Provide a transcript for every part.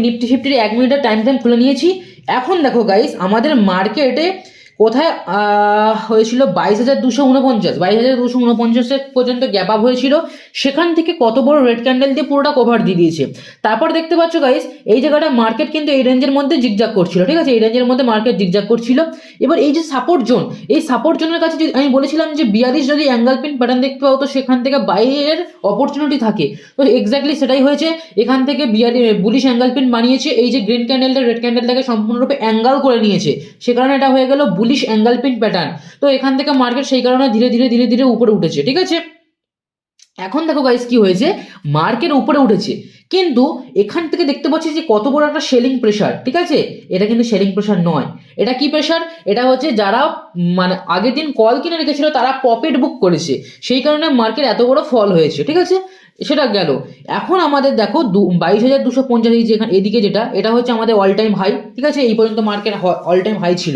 Nifty ফিফটির 1 মিনিটের time খুলে নিয়েছি। এখন দেখো গাইস, আমাদের মার্কেটে কোথায় হয়েছিল 22,249, 22,249 পর্যন্ত গ্যাপ আপ হয়েছিল। সেখান থেকে কত বড় রেড ক্যান্ডেল দিয়ে পুরোটা কভার দিয়ে দিয়েছে। তারপর দেখতে পাচ্ছ গাইস, এই জায়গাটা মার্কেট কিন্তু এই রেঞ্জের মধ্যে জিগজাগ করছিল, ঠিক আছে, এই রেঞ্জের মধ্যে মার্কেট জিগজাগ করছিল। এবার এই যে সাপোর্ট জোন, এই সাপোর্ট জোনের কাছে আমি বলেছিলাম যে 42 যদি অ্যাঙ্গেল পিন প্যাটার্ন দেখতে পাও তো সেখান থেকে বাইয়ের অপরচুনিটি থাকে। তো এক্স্যাক্টলি সেটাই হয়েছে। এখান থেকে বুলিশ অ্যাঙ্গেল পিন বানিয়েছে, এই যে গ্রিন ক্যান্ডেলটা রেড ক্যান্ডেলটাকে সম্পূর্ণরূপে অ্যাঙ্গেল করে নিয়েছে, সে কারণে এটা হয়ে গেল বুলিশ অ্যাঙ্গেল পিন প্যাটার্ন। তো এখান থেকে মার্কেট সেই কারণে ধীরে ধীরে ধীরে ধীরে উপরে উঠেছে, ঠিক আছে। এখন দেখো গাইস কি হয়েছে, মার্কেট উপরে উঠেছে, কিন্তু এখান থেকে দেখতে পাচ্ছি যে কত বড় একটা সেলিং প্রেসার, ঠিক আছে। এটা কিন্তু সেলিং প্রেসার নয়, এটা কি প্রেসার, এটা হচ্ছে যারা মানে আগের দিন কল কিনে রেখেছিল তারা প্রফিট বুক করেছে, সেই কারণে মার্কেট এত বড় ফল হয়েছে, ঠিক আছে। সেটা গেল। এখন আমাদের দেখো 22,250, এই যে এখানে এদিকে যেটা, এটা হচ্ছে আমাদের অল টাইম হাই, ঠিক আছে। এই পর্যন্ত মার্কেট অল টাইম হাই ছিল।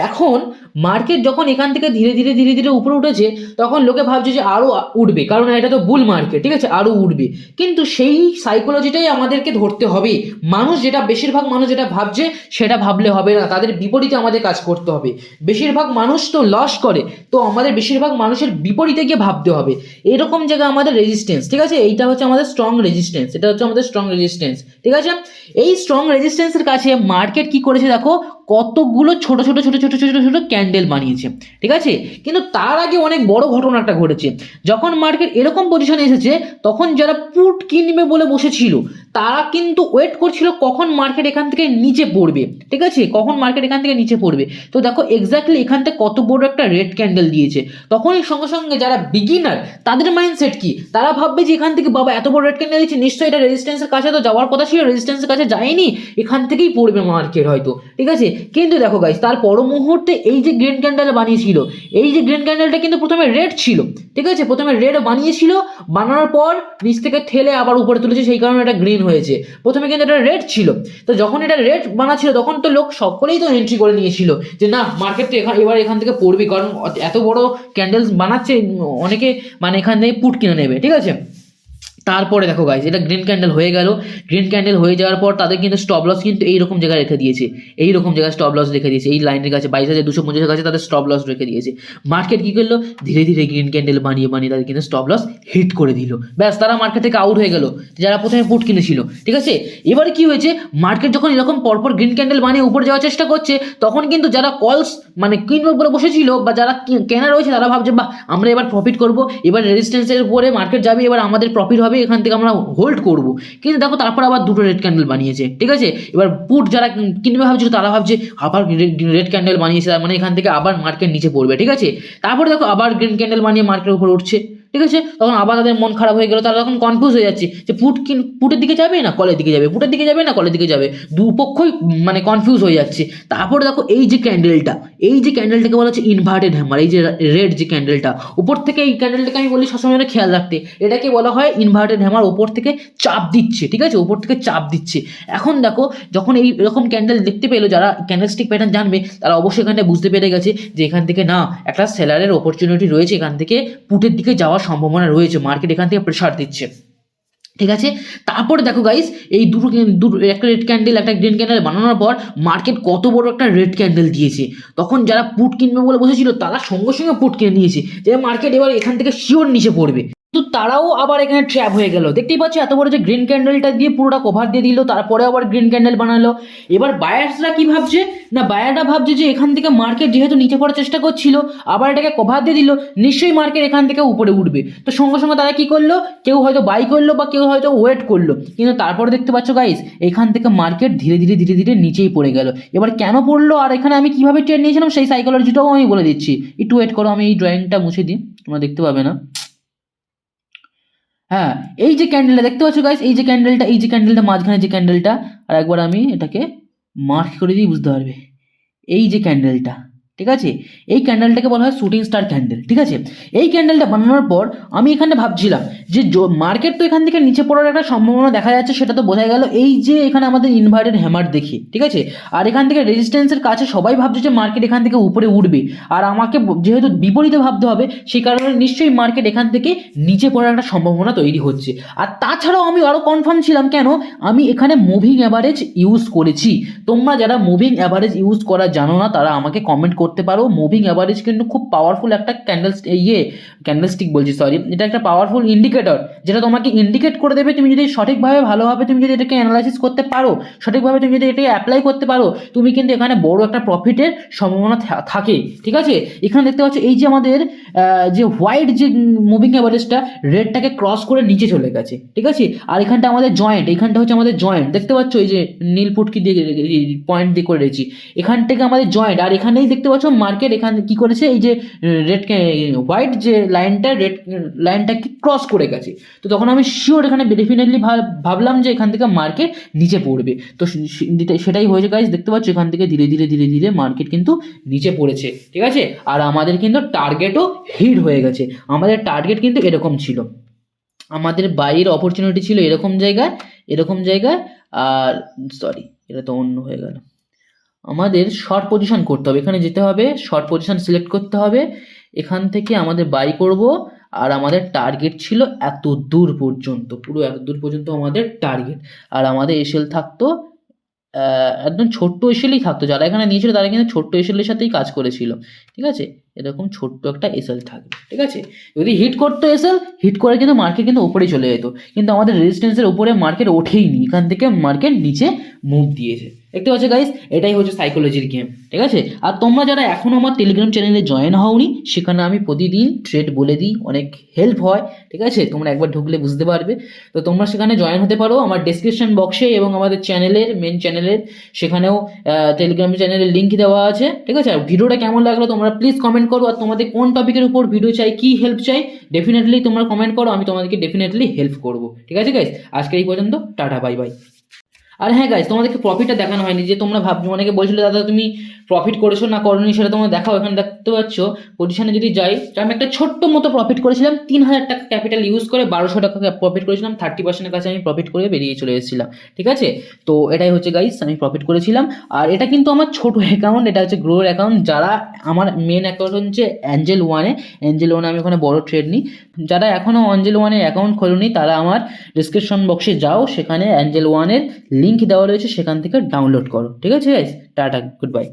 এখন মার্কেট যখন এখান থেকে ধীরে ধীরে ধীরে ধীরে উপরে উঠেছে, তখন লোকে ভাবছে যে আরও উঠবে, কারণ এটা তো বুল মার্কেট, ঠিক আছে, আরও উঠবে। কিন্তু সেই সাইকোলজিটাই আমাদেরকে ধরতে হবে। মানুষ যেটা, বেশিরভাগ মানুষ যেটা ভাবছে সেটা ভাবলে হবে না, তাদের বিপরীতে আমাদের কাজ করতে হবে। বেশিরভাগ মানুষ তো লস করে, তো আমাদের বেশিরভাগ মানুষের বিপরীতে গিয়ে ভাবতে হবে। এরকম জায়গায় আমাদের রেজিস্ট্যান্স, ঠিক আছে, এইটা হচ্ছে আমাদের স্ট্রং রেজিস্ট্যান্স, এটা হচ্ছে আমাদের স্ট্রং রেজিস্ট্যান্স, ঠিক আছে। এই স্ট্রং রেজিস্ট্যান্সের কাছে মার্কেট কি করেছে দেখো, কতগুলো ছোট ছোট ছোট ছোট ছোট ছোট ক্যান্ডেল বানিয়েছে, ঠিক আছে। কিন্তু তার আগে অনেক বড় ঘটনা একটা ঘটেছে। যখন মার্কেট এরকম পজিশনে এসেছে, তখন যারা পুট কিনবে বলে বসেছিল তারা কিন্তু ওয়েট করছিল কখন মার্কেট এখান থেকে নিচে পড়বে, ঠিক আছে, কখন মার্কেট এখান থেকে নিচে পড়বে। তো দেখো এক্স্যাক্টলি এখান থেকে কত বড় একটা রেড ক্যান্ডেল দিয়েছে। তখনই সঙ্গে সঙ্গে যারা বিগিনার, তাদের মাইন্ডসেট কি, তারা ভাববে যে এখান থেকে বাবা এত বড় রেড ক্যান্ডেল দিচ্ছে, নিশ্চয়ই এটা রেজিস্ট্যান্সের কাছে তো যাওয়ার কথা ছিল, রেজিস্ট্যান্সের কাছে যায়নি, এখান থেকেই পড়বে মার্কেট হয়তো, ঠিক আছে। কিন্তু দেখো গাইস, তার পর মুহূর্তে এই যে গ্রিন ক্যান্ডেল বানিয়েছিল, এই যে গ্রিন ক্যান্ডেলটা কিন্তু প্রথমে রেড ছিল, ঠিক আছে, প্রথমে রেড বানিয়েছিল, বানানোর পর নিচ থেকে ঠেলে আবার উপরে তুলেছে, সেই কারণে এটা গ্রিন হয়েছে। প্রথমে কিন্তু এটা রেড ছিল, তো যখন এটা রেড বানাচ্ছিল তখন তো লোক সকলেই তো এন্ট্রি করে নিয়েছিল যে না মার্কেট তো এবার এখান থেকে পড়বে, কারণ এত বড় ক্যান্ডেলস বানাচ্ছে, অনেকে মানে এখান থেকে পুট কিনে নেবে, ঠিক আছে। তারপরে দেখো গাইজ, এটা গ্রিন ক্যান্ডেল হয়ে গেল। গ্রিন ক্যান্ডেল হয়ে যাওয়ার পর তাদের কিন্তু স্টপ লস কিন্তু এইরকম জায়গায় রেখে দিয়েছে, এইরকম জায়গায় স্টপ লস রেখে দিয়েছে, এই লাইনের কাছে 22,250 কাছে তাদের স্টপ লস রেখে দিয়েছে। মার্কেট কী করলো, ধীরে ধীরে গ্রিন ক্যান্ডেল বানিয়ে বানিয়ে তাদের কিন্তু স্টপ লস হিট করে দিল, ব্যাস তারা মার্কেট থেকে আউট হয়ে গেল, যারা প্রথমে পুট কিনেছিল, ঠিক আছে। এবারে কি হয়েছে, মার্কেট যখন এরকম পরপর গ্রিন ক্যান্ডেল বানিয়ে উপরে যাওয়ার চেষ্টা করছে, তখন কিন্তু যারা কলস মানে কিনবে বলে বসেছিল বা যারা কেনা রয়েছে, তারা ভাবছে বাহ আমরা এবার প্রফিট করবো, এবার রেজিস্ট্যান্সের উপরে মার্কেট যাবে, এবার আমাদের প্রফিট হবে, এখান থেকে আমরা হোল্ড করব। কিন্তু দেখো তারপর আবার দুটো রেড ক্যান্ডেল বানিয়েছে, ঠিক আছে। এবার পুট যারা কিনবে ভাবছিল, তারা ভাবছে আবার রেড ক্যান্ডেল বানিয়েছে, তার মানে এখান থেকে আবার মার্কেট নিচে পড়বে, ঠিক আছে। তারপরে দেখো আবার গ্রিন ক্যান্ডেল বানিয়ে মার্কেটের উপর উঠছে, ঠিক আছে। তখন আবার তাদের মন খারাপ হয়ে গেল, তারা তখন কনফিউজ হয়ে যাচ্ছে যে পুটের দিকে যাবে না কলের দিকে যাবে, পুটের দিকে যাবে না কলের দিকে যাবে, দুপক্ষই মানে কনফিউজ হয়ে যাচ্ছে। তারপরে দেখো এই যে ক্যান্ডেলটা, এই যে ক্যান্ডেলটাকে বলা হচ্ছে ইনভার্টেড হ্যামার, এই যে রেড যে ক্যান্ডেলটা উপর থেকে, এই ক্যান্ডেলটাকে আমি বলি সবসময় খেয়াল রাখতে, এটাকে বলা হয় ইনভার্টেড হ্যামার, উপর থেকে চাপ দিচ্ছে, ঠিক আছে, উপর থেকে চাপ দিচ্ছে। এখন দেখো যখন এই এরকম ক্যান্ডেল দেখতে পেলো, যারা ক্যান্ডেলস্টিক প্যাটার্ন জানবে তারা অবশ্যই এখানে বুঝতে পেরে গেছে যে এখান থেকে না একটা সেলারের অপরচুনিটি রয়েছে, এখান থেকে পুটের দিকে যাওয়ার সম্ভাবনা রয়েছে, মার্কেট এখান থেকে প্রেসার দিচ্ছে, ঠিক আছে। তারপরে দেখো গাইস, এই দুটো একটা রেড ক্যান্ডেল একটা গ্রিন ক্যান্ডেল বানানোর পর মার্কেট কত বড় একটা রেড ক্যান্ডেল দিয়েছে। তখন যারা পুট কিনবে বলে বসেছিল তারা সঙ্গে সঙ্গে পুট কিনে নিয়েছে, যে মার্কেট এবার এখান থেকে শিওর নিচে পড়বে। কিন্তু তারাও আবার এখানে ট্র্যাপ হয়ে গেল, দেখতেই পাচ্ছ এত বড় যে গ্রিন ক্যান্ডেলটা দিয়ে পুরোটা কভার দিয়ে দিল, তারপরে আবার গ্রিন ক্যান্ডেল বানালো। এবার বায়ার্সরা কি ভাবছে, না বায়াররা ভাবছে যে এখান থেকে মার্কেট যেহেতু নিচে পড়ার চেষ্টা করছিল, আবার এটাকে কভার দিয়ে দিল, নিশ্চয়ই মার্কেট এখান থেকে উপরে উঠবে। তো সঙ্গে সঙ্গে তারা কি করলো, কেউ হয়তো বাই করলো বা কেউ হয়তো ওয়েট করলো, কিন্তু তারপরে দেখতে পাচ্ছ গাইস এখান থেকে মার্কেট ধীরে ধীরে ধীরে ধীরে নিচেই পড়ে গেল। এবার কেন পড়লো আর এখানে আমি কিভাবে ট্রেড নিয়েছিলাম সেই সাইকোলজিটাও আমি বলে দিচ্ছি, একটু ওয়েট করো, আমি এই ড্রয়িংটা মুছে দিই, তোমরা দেখতে পাবে না। হ্যাঁ, এই যে ক্যান্ডেলটা দেখতে পাচ্ছ গাইস, এই যে ক্যান্ডেলটা, এই যে ক্যান্ডেলটা মাঝখানে যে ক্যান্ডেলটা, আর একবার আমি এটাকে মার্ক করে দিই বুঝতে পারবে, এই যে ক্যান্ডেলটা, ঠিক আছে, এই ক্যান্ডেলটাকে বলা হয় শুটিং স্টার ক্যান্ডেল। ঠিক আছে, এই ক্যান্ডেলটা বানানোর পর আমি এখানে ভাবছিলাম যে মার্কেট তো এখান থেকে নিচে পড়ার একটা সম্ভাবনা দেখা যাচ্ছে, সেটা তো বোঝা গেল এই যে এখানে আমাদের ইনভার্টেড হ্যামার দেখি। ঠিক আছে, আর এখান থেকে রেজিস্ট্যান্সের কাছে সবাই ভাবছে যে মার্কেট এখান থেকে উপরে উঠবে, আর আমাকে যেহেতু বিপরীতে ভাবতে হবে, সেই কারণে নিশ্চয়ই মার্কেট এখান থেকে নিচে পড়ার একটা সম্ভাবনা তৈরি হচ্ছে। আর তাছাড়াও আমি আরও কনফার্ম ছিলাম, কেন, আমি এখানে মুভিং অ্যাভারেজ ইউজ করেছি। তোমরা যারা মুভিং অ্যাভারেজ ইউজ করা জানো না তারা আমাকে কমেন্ট করতে পারো। মুভিং অ্যাভারেজ কিন্তু খুব পাওয়ারফুল একটা ক্যান্ডেলস্টিক বলছি, সরি, এটা একটা পাওয়ারফুল ইন্ডিকেটর, যেটা তোমাকে ইন্ডিকেট করে দেবে তুমি যদি সঠিকভাবে ভালোভাবে তুমি যদি এটাকে অ্যানালাইসিস করতে পারো, সঠিকভাবে তুমি যদি এটাকে অ্যাপ্লাই করতে পারো, তুমি কিন্তু এখানে বড় একটা প্রফিটের সম্ভাবনা থাকে। ঠিক আছে, এখানে দেখতে পাচ্ছ এই যে আমাদের যে হোয়াইট যে মুভিং অ্যাভারেজটা রেডটাকে ক্রস করে নিচে চলে গেছে। ঠিক আছে, আর এখানটা আমাদের জয়েন্ট, এখানটা হচ্ছে আমাদের জয়েন্ট, দেখতে পাচ্ছ এই যে নীল পুটকি দিয়ে পয়েন্ট দিয়ে করে রেখেছি, এখান থেকে আমাদের জয়েন্ট, আর এখানেই দেখতে পাচ্ছ মার্কেট এখানে কি করেছে, এই যে রেড হোয়াইট যে লাইনটা রেড লাইনটাকে ক্রস করে গেছে। তো তখন আমি শিওর এখানে ডেফিনেটলি ভাবলাম যে এখান থেকে মার্কেট নিচে পড়বে। তো সেটাই হয়েছে গাইজ, দেখতে পাচ্ছ এখান থেকে ধীরে ধীরে ধীরে ধীরে মার্কেট কিন্তু নিচে পড়েছে। ঠিক আছে, আর আমাদের কিন্তু টার্গেটও হিট হয়ে গেছে। আমাদের টার্গেট কিন্তু এরকম ছিল, আমাদের বাইরের অপরচুনিটি ছিল এরকম জায়গায়, আর সরি এটা তো অন্য হয়ে গেল, আমাদের শর্ট পজিশন করতে হবে, এখানে যেতে হবে, শর্ট পজিশন সিলেক্ট করতে হবে, এখান থেকে আমাদের বাই করব, আর আমাদের টার্গেট ছিল এত দূর পর্যন্ত, পুরো এত দূর পর্যন্ত আমাদের টার্গেট, আর আমাদের এসএল থাকতো একদম ছোট্ট এসএলই থাকতো, যারা এখানে নিয়েছিল তারা কিন্তু ছোট্ট এসএলের সাথেই কাজ করেছিল। ঠিক আছে, এরকম ছোট্ট একটা এসএল থাকবে। ঠিক আছে, যদি হিট করতো এসএল, হিট করে কিন্তু মার্কেট কিন্তু উপরে চলে যেত, কিন্তু আমাদের রেজিস্ট্যান্সের উপরে মার্কেট ওঠেইনি, এখান থেকে মার্কেট নিচে মুভ দিয়েছে। দেখতে পাচ্ছ গাইস, এটাই হচ্ছে সাইকোলজির গেম। ঠিক আছে, আর তোমরা যারা এখনও আমার টেলিগ্রাম চ্যানেলে জয়েন হওনি, সেখানে আমি প্রতিদিন ট্রেড বলে দিই, অনেক হেল্প হয়। ঠিক আছে, তোমরা একবার ঢুকলে বুঝতে পারবে। তো তোমরা সেখানে জয়েন হতে পারো আমার ডেসক্রিপশন বক্সে, এবং আমাদের চ্যানেলের মেন চ্যানেলের সেখানেও টেলিগ্রাম চ্যানেলের লিঙ্ক দেওয়া আছে। ঠিক আছে, আর ভিডিওটা কেমন লাগলো তোমরা প্লিজ কমেন্ট করো, আর তোমাদের কোন টপিকের উপর ভিডিও চাই, কি হেল্প চাই, ডেফিনেটলি তোমরা কমেন্ট করো, আমি তোমাদেরকে ডেফিনেটলি হেল্প করবো। ঠিক আছে গাইস, আজকে এই পর্যন্ত, টাটা বাই বাই। আর হ্যাঁ গাইজ, তোমাদেরকে প্রফিটটা দেখানো হয়নি, যে তোমরা ভাবছো, অনেকে বলছিলে দাদা তুমি প্রফিট করেছো না করোনি, সেটা তোমরা দেখাও। এখানে দেখতে পাচ্ছ পজিশনে যদি যাই, আমি একটা ছোট্ট মতো প্রফিট করেছিলাম, 3000 টাকা ক্যাপিটাল ইউজ করে 1200 টাকা প্রফিট করেছিলাম, 30% কাছে আমি প্রফিট করে বেরিয়ে চলে এসেছিলাম। ঠিক আছে, তো এটাই হচ্ছে গাইজ, আমি প্রফিট করেছিলাম। আর এটা কিন্তু আমার ছোট অ্যাকাউন্ট, এটা হচ্ছে গ্রোর অ্যাকাউন্ট। যারা আমার মেন অ্যাকাউন্ট হচ্ছে অ্যাঞ্জেল ওয়ানে আমি ওখানে বড় ট্রেড নিই। যারা এখনও অ্যাঞ্জেল ওয়ানে অ্যাকাউন্ট খোলেনি তারা আমার ডিসক্রিপশন বক্সে যাও, সেখানে অ্যাঞ্জেল ওয়ানের লিঙ্ক দেওয়া রয়েছে, সেখান থেকে ডাউনলোড করো। ঠিক আছে গাইস, টাটা, গুড বাই।